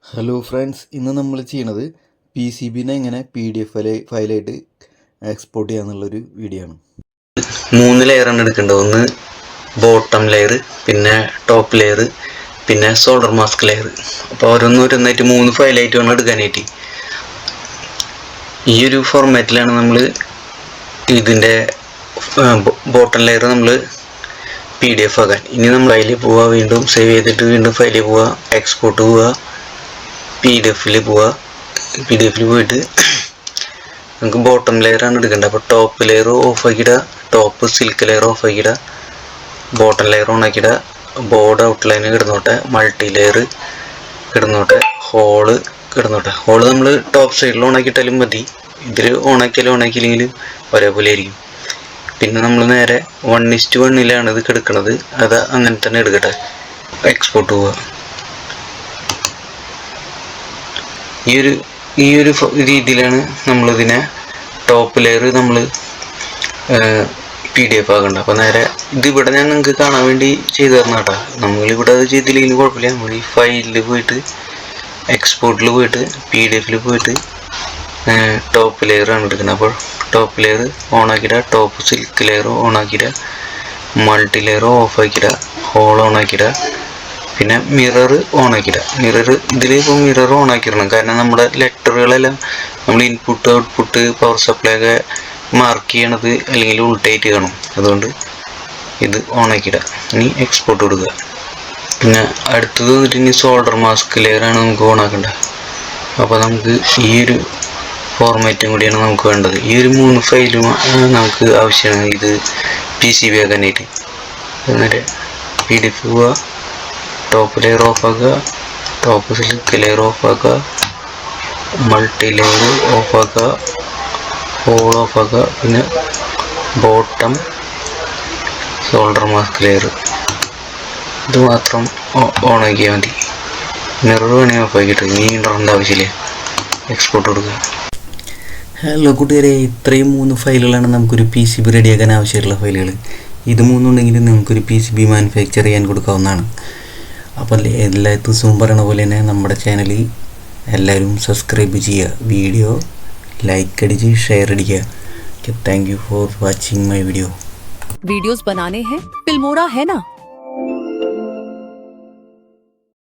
Hello friends, ഇന്ന് നമ്മൾ ചെയ്യണത് PCBനെ എങ്ങനെ PDF ഫയലായിട്ട് എക്സ്പോർട്ട് ചെയ്യാന്നുള്ളൊരു വീഡിയോ ആണ്. 3 ലെയറാണ് എടുക്കേണ്ടത്. ഒന്ന് ബോട്ടം ലെയർ, പിന്നെ ടോപ്പ് ലെയർ, പിന്നെ സോൾഡർ മാസ്ക് ലെയർ. അപ്പോൾ ഓരോന്നായിട്ട് 3 ഫയലായിട്ട് വേണം എടുക്കാനായിട്ട്. ഈ ഒരു ഫോർമാറ്റിലാണ് നമ്മൾ ഇതിൻ്റെ ബോട്ടം ലെയർ നമ്മൾ PDF ആക്കാൻ. ഇനി നമ്മൾ ഫയലിൽ പോവുക, വീണ്ടും സേവ് ചെയ്തിട്ട് വീണ്ടും ഫയലിൽ പോവുക, എക്സ്പോർട്ട് പോവുക, PDF പോയിട്ട് നമുക്ക് ബോട്ടം ലെയറാണ് എടുക്കേണ്ടത്. അപ്പോൾ ടോപ്പ് ലെയർ ഓഫ് ആക്കിയിടുക, ടോപ്പ് സിൽക്ക് ലെയർ ഓഫ് ആക്കിയിടുക, ബോട്ടം ലെയർ ഓൺ ആക്കിയിടുക, ബോർഡ് ഔട്ട്ലൈൻ കിടന്നോട്ടെ, മൾട്ടി ലെയർ കിടന്നോട്ടെ, ഹോള് കിടന്നോട്ടെ. ഹോള് നമ്മൾ ടോപ്പ് സൈഡിൽ ഓൺ ആക്കിയിട്ടാലും മതി, ഇതിൽ ഓണാക്കിയില്ലെങ്കിലും ഒരേപോലെ ആയിരിക്കും. പിന്നെ നമ്മൾ നേരെ 1:1 ഇത് കിടക്കുന്നത്, അത് അങ്ങനെ തന്നെ എടുക്കട്ടെ. എക്സ്പോർട്ട് പോവുക. ഈ ഒരു രീതിയിലാണ് നമ്മളിതിനെ ടോപ്പ് ലെയർ നമ്മൾ PDF ആക്കേണ്ടത്. അപ്പോൾ നേരെ ഇതിവിടെ ഞാൻ നിങ്ങൾക്ക് കാണാൻ വേണ്ടി ചെയ്തു തരണം കേട്ടോ. നമ്മളിവിടെ അത് ചെയ്തില്ലെങ്കിൽ കുഴപ്പമില്ല. നമ്മൾ ഈ ഫയലിൽ പോയിട്ട് എക്സ്പോർട്ടിൽ പോയിട്ട് PDF പോയിട്ട് ടോപ്പ് ലെയറാണ് എടുക്കുന്നത്. അപ്പോൾ ടോപ്പ് ലെയർ ഓൺ ആക്കിയിടുക, ടോപ്പ് സിൽക്ക് ലെയർ ഓൺ ആക്കിയിടുക, മൾട്ടി ലെയർ ഓഫ് ആക്കിയിടുക, ഹോൾ ഓൺ ആക്കിയിടുക, പിന്നെ മിറർ ഓൺ ആക്കിയിടുക. ഇതിലിപ്പോൾ മിറർ ഓൺ ആക്കിയിടണം, കാരണം നമ്മുടെ ലെറ്ററുകളെല്ലാം നമ്മൾ ഇൻപുട്ട് ഔട്ട്പുട്ട് പവർ സപ്ലൈ ഒക്കെ മാർക്ക് ചെയ്യണത് അല്ലെങ്കിൽ ഉൾട്ടായിട്ട് കാണും. അതുകൊണ്ട് ഇത് ഓൺ ആക്കിയിടുക. ഇനി എക്സ്പോർട്ട് കൊടുക്കുക. പിന്നെ അടുത്തത് വന്നിട്ട് ഇനി സോൾഡർ മാസ്ക് ലെയറാണ് നമുക്ക് ഓൺ ആക്കേണ്ടത്. അപ്പോൾ നമുക്ക് ഈ ഒരു ഫോർമാറ്റും കൂടിയാണ് നമുക്ക് വേണ്ടത്. ഈ ഒരു 3 ഫയലും നമുക്ക് ആവശ്യമാണ് ഇത് PCB ആക്കാനായിട്ട്. എന്നിട്ട് PDF പോവുക, ടോപ്പ് ലെയർ ഓഫ് ആക്കുക, ടോപ്പ് സിൽക്ക് ലെയർ ഓഫ് ആക്കുക, മൾട്ടി ലെയർ ഓഫ് ആക്കുക, ഹോൾ ഓഫ് ആക്കുക, പിന്നെ ബോട്ടം സോൾഡർ മാസ്ക് ലെയർ ഇത് മാത്രം ഓൺ ആക്കിയാൽ മതി. മിറർ വേണമെങ്കിൽ ഓഫ് ആക്കിയിട്ട് ഇനി ഇടേണ്ട ആവശ്യമില്ല. എക്സ്പോർട്ട് കൊടുക്കുക. ഹലോ കൂട്ടുകാരെ, ഇത്രയും 3 ഫയലുകളാണ് നമുക്കൊരു PCB റെഡിയാക്കാൻ ആവശ്യമുള്ള ഫയലുകൾ. ഇത് 3 ഉണ്ടെങ്കിൽ നമുക്കൊരു PCB മാനുഫാക്ചർ ചെയ്യാൻ കൊടുക്കാവുന്നതാണ്. അപ്പോൾ എല്ലാ ദിവസവും പറയണ പോലെ തന്നെ നമ്മുടെ ചാനൽ എല്ലാവരും സബ്സ്ക്രൈബ് ചെയ്യുക, വീഡിയോ ലൈക്ക് അടിച്ച് ഷെയർ അടിക്കുക. Thank you for watching my video. Videos बनाने हैं फिल्मोरा है ना.